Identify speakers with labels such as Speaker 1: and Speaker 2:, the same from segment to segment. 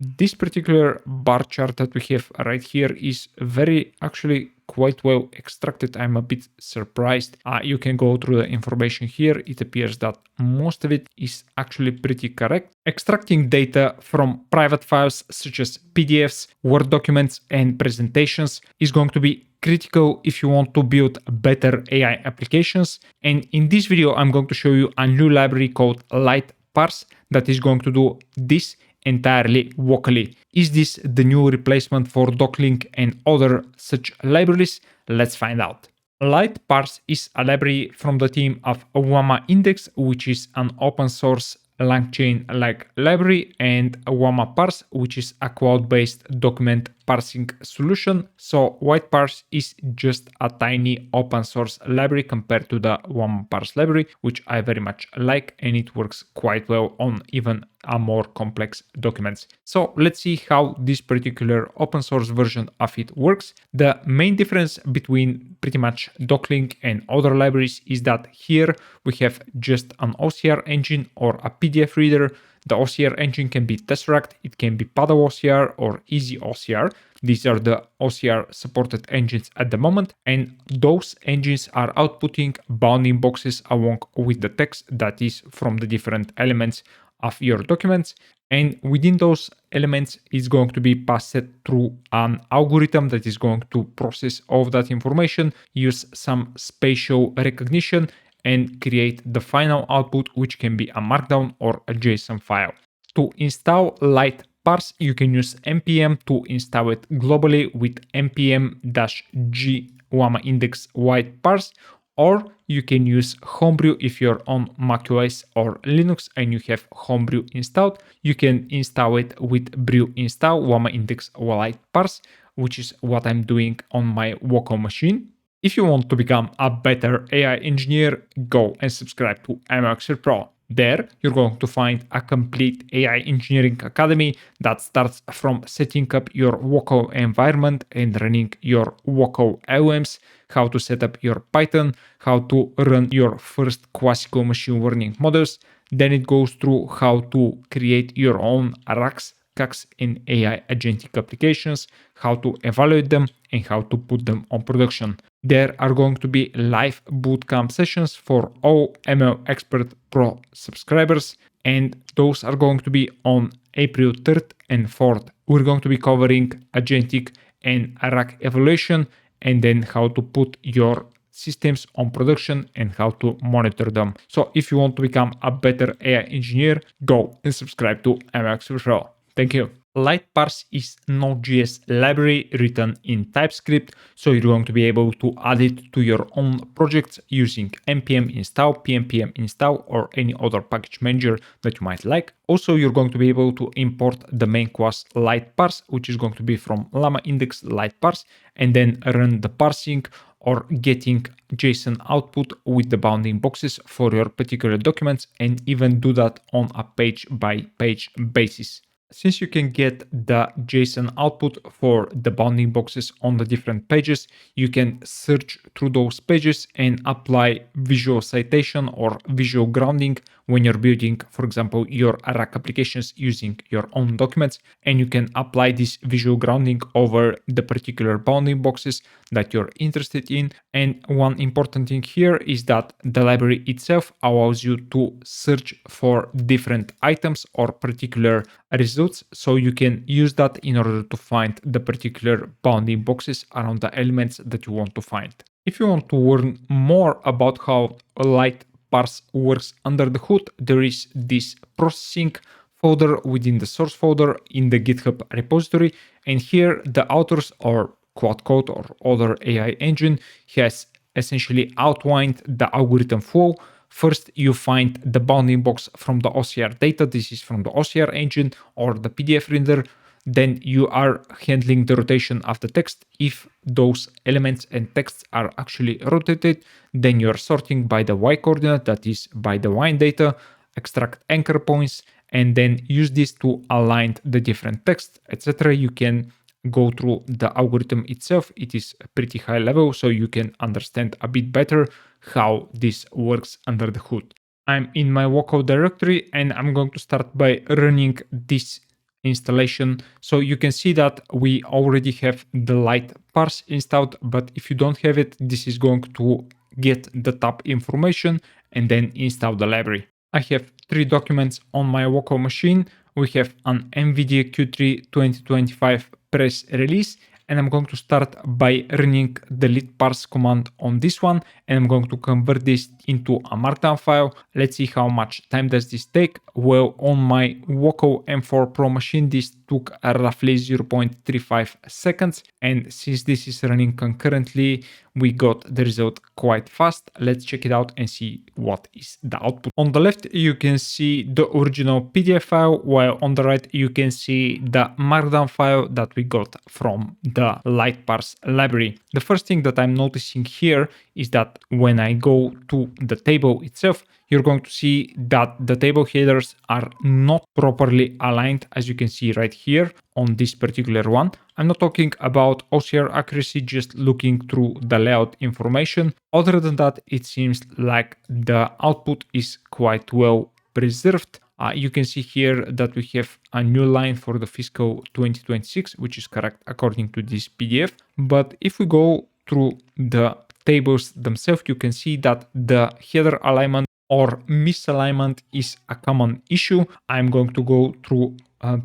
Speaker 1: This particular bar chart that we have right here is very actually quite well extracted. I'm a bit surprised. You can go through the information here. It appears that most of it is actually pretty correct. Extracting data from private files such as PDFs, Word documents, and presentations is going to be critical if you want to build better AI applications. And in this video, I'm going to show you a new library called LiteParse that is going to do this entirely vocally. Is this the new replacement for Docling and other such libraries? Let's find out. LiteParse is a library from the team of Wama Index, which is an open source LangChain-like library, and Wama Parse, which is a cloud-based document parsing solution. So LiteParse is just a tiny open source library compared to the Wama Parse library, which I very much like, and it works quite well on even a more complex documents. So let's see how this particular open source version of it works. The main difference between pretty much Docling and other libraries is that here we have just an OCR engine or a PDF reader. The OCR engine can be Tesseract, it can be Paddle OCR or Easy OCR. These are the OCR supported engines at the moment, and those engines are outputting bounding boxes along with the text that is from the different elements of your documents, and within those elements is going to be passed through an algorithm that is going to process all of that information, use some spatial recognition, and create the final output, which can be a markdown or a JSON file. To install LiteParse, you can use npm to install it globally with npm-g Wama Index LiteParse, or you can use Homebrew if you're on macOS or Linux and you have Homebrew installed. You can install it with brew install Wama Index LiteParse, which is what I'm doing on my local machine. If you want to become a better AI engineer, go and subscribe to MLXer Pro. There, you're going to find a complete AI engineering academy that starts from setting up your local environment and running your local LLMs, how to set up your Python, how to run your first classical machine learning models. Then it goes through how to create your own RAGs, CAGs, and AI agentic applications, how to evaluate them, and how to put them on production. There are going to be live bootcamp sessions for all ML Expert Pro subscribers, and those are going to be on April 3rd and 4th. We're going to be covering agentic and RAG evaluation, and then how to put your systems on production and how to monitor them. So if you want to become a better AI engineer, go and subscribe to MX Pro. Thank you. LiteParse is Node.js library written in TypeScript, so you're going to be able to add it to your own projects using npm install, pnpm install, or any other package manager that you might like. Also, you're going to be able to import the main class LiteParse, which is going to be from Llama Index LiteParse, and then run the parsing or getting JSON output with the bounding boxes for your particular documents, and even do that on a page-by-page basis. Since you can get the JSON output for the bounding boxes on the different pages, you can search through those pages and apply visual citation or visual grounding when you're building, for example, your RAG applications using your own documents, and you can apply this visual grounding over the particular bounding boxes that you're interested in. And one important thing here is that the library itself allows you to search for different items or particular results, so you can use that in order to find the particular bounding boxes around the elements that you want to find. If you want to learn more about how LiteParse works under the hood, there is this processing folder within the source folder in the GitHub repository, and here the authors or Quad Code or other AI engine has essentially outlined the algorithm flow. First, you find the bounding box from the OCR data. This is from the OCR engine or the PDF reader. Then you are handling the rotation of the text. If those elements and texts are actually rotated, then you're sorting by the Y coordinate, that is by the line data, extract anchor points, and then use this to align the different text, etc. You can go through the algorithm itself. It is pretty high level, so you can understand a bit better how this works under the hood. I'm in my local directory and I'm going to start by running this installation. So you can see that we already have the LiteParse installed, but if you don't have it, this is going to get the top information and then install the library. I have 3 documents on my local machine. We have an Nvidia Q3 2025 press release, and I'm going to start by running the LiteParse command on this one, and I'm going to convert this into a markdown file. Let's see how much time does this take. Well, on my local M4 Pro machine, this took roughly 0.35 seconds, and since this is running concurrently, we got the result quite fast. Let's check it out and see what is the output. On the left, you can see the original PDF file, while on the right, you can see the markdown file that we got from the LiteParse library. The first thing that I'm noticing here is that when I go to the table itself, you're going to see that the table headers are not properly aligned, as you can see right here on this particular one. I'm not talking about OCR accuracy, just looking through the layout information. Other than that, it seems like the output is quite well preserved. You can see here that we have a new line for the fiscal 2026, which is correct according to this PDF. But if we go through the tables themselves, you can see that the header alignment or misalignment is a common issue. I'm going to go through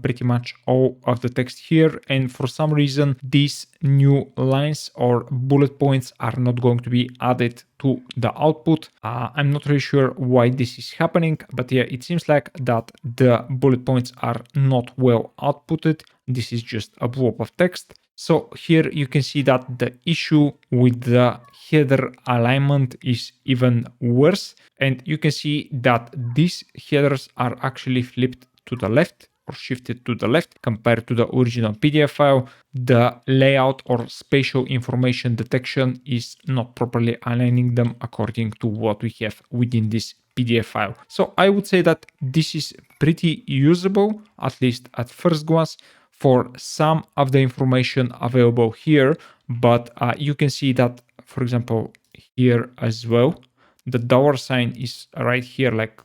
Speaker 1: pretty much all of the text here, and for some reason these new lines or bullet points are not going to be added to the output. I'm not really sure why this is happening, but yeah, it seems like that the bullet points are not well outputted. This is just a blob of text. So here you can see that the issue with the header alignment is even worse, and you can see that these headers are actually flipped to the left or shifted to the left compared to the original PDF file. The layout or spatial information detection is not properly aligning them according to what we have within this PDF file. So I would say that this is pretty usable, at least at first glance, for some of the information available here, but you can see that, for example, here as well, the dollar sign is right here. Like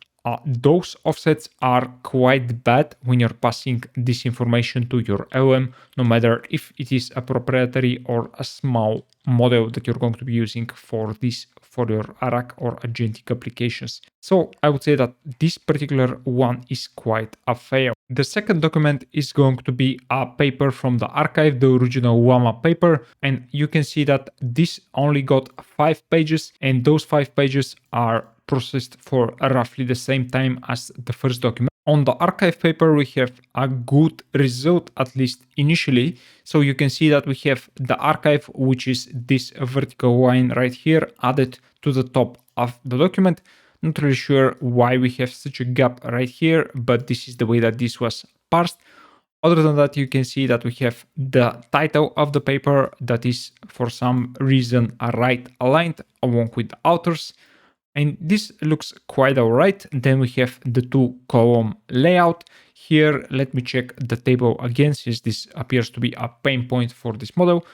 Speaker 1: those offsets are quite bad when you're passing this information to your LM, no matter if it is a proprietary or a small model that you're going to be using for this, for your RAC or agentic applications. So I would say that this particular one is quite a fail. The second document is going to be a paper from the archive, the original WAMA paper, and you can see that this only got 5 pages, and those 5 pages are processed for roughly the same time as the first document. On the archive paper, we have a good result, at least initially. So you can see that we have the archive, which is this vertical line right here, added to the top of the document. Not really sure why we have such a gap right here, but this is the way that this was parsed. Other than that, you can see that we have the title of the paper that is for some reason right aligned along with the authors. And this looks quite all right. Then we have the 2-column layout. Here, let me check the table again, since this appears to be a pain point for this model.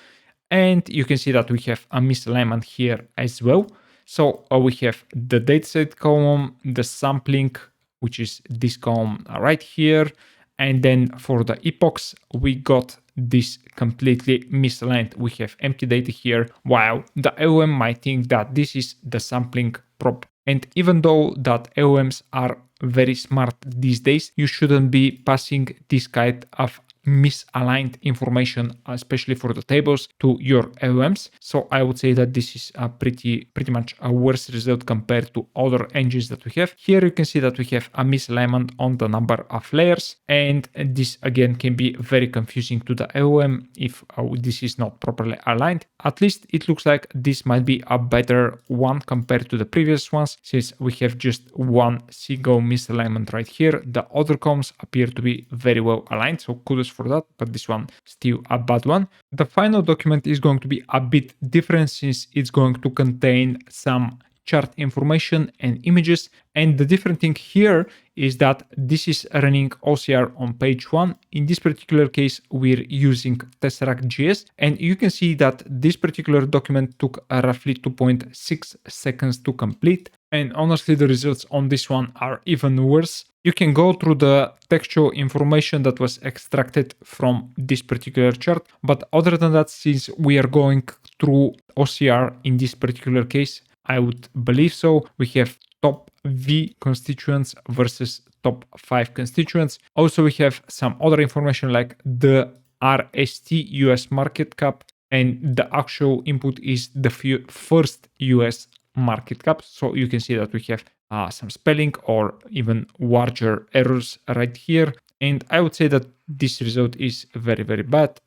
Speaker 1: And you can see that we have a misalignment here as well. So we have the dataset column, the sampling, which is this column right here. And then for the epochs, we got this completely misaligned. We have empty data here, while the LM might think that this is the sampling prop. And even though that LMs are very smart these days, you shouldn't be passing this kind of misaligned information, especially for the tables, to your LMs. So I would say that this is a pretty much a worse result compared to other engines that we have. Here you can see that we have a misalignment on the number of layers, and this again can be very confusing to the LM if this is not properly aligned. At least it looks like this might be a better one compared to the previous ones, since we have just one single misalignment right here. The other columns appear to be very well aligned, so kudos for that, but this one still a bad one. The final document is going to be a bit different, since it's going to contain some chart information and images. And the different thing here is that this is running OCR on page 1. In this particular case, we're using Tesseract.js, and you can see that this particular document took roughly 2.6 seconds to complete. And honestly, the results on this one are even worse. You can go through the textual information that was extracted from this particular chart. But other than that, since we are going through OCR in this particular case, I would believe so. We have top V constituents versus top 5 constituents. Also, we have some other information like the RST US market cap, and the actual input is the first US market cap. So you can see that we have some spelling or even larger errors right here. And I would say that this result is very, very bad.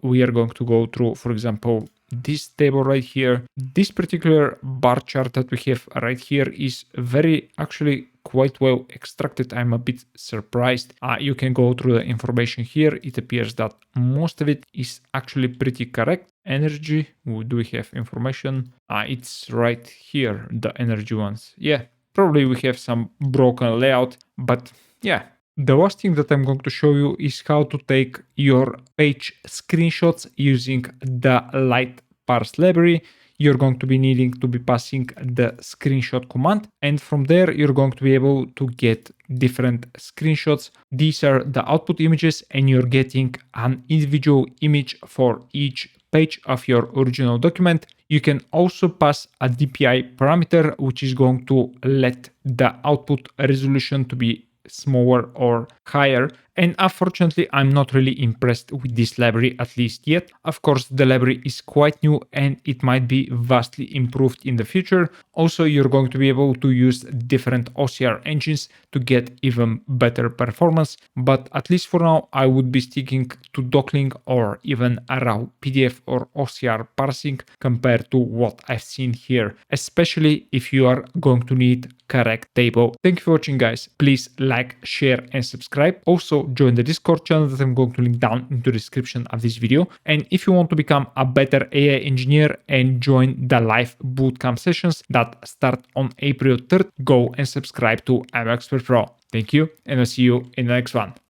Speaker 1: We are going to go through, for example, this table right here. This particular bar chart that we have right here is very actually quite well extracted. I'm a bit surprised. You can go through the information here. It appears that most of it is actually pretty correct. Energy, do we have information? It's right here, the energy ones. Yeah, probably we have some broken layout, but yeah. The last thing that I'm going to show you is how to take your page screenshots using the LiteParse library. You're going to be needing to be passing the screenshot command, and from there you're going to be able to get different screenshots. These are the output images, and you're getting an individual image for each page of your original document. You can also pass a DPI parameter, which is going to let the output resolution to be smaller or higher. And unfortunately, I'm not really impressed with this library, at least yet. Of course, the library is quite new and it might be vastly improved in the future. Also, you're going to be able to use different OCR engines to get even better performance. But at least for now, I would be sticking to Docling or even a raw PDF or OCR parsing compared to what I've seen here, especially if you are going to need correct table. Thank you for watching, guys. Please like, share, and subscribe. Also, join the Discord channel that I'm going to link down in the description of this video. And if you want to become a better AI engineer and join the live bootcamp sessions that start on April 3rd, go and subscribe to I'm Expert Pro. Thank you, and I'll see you in the next one.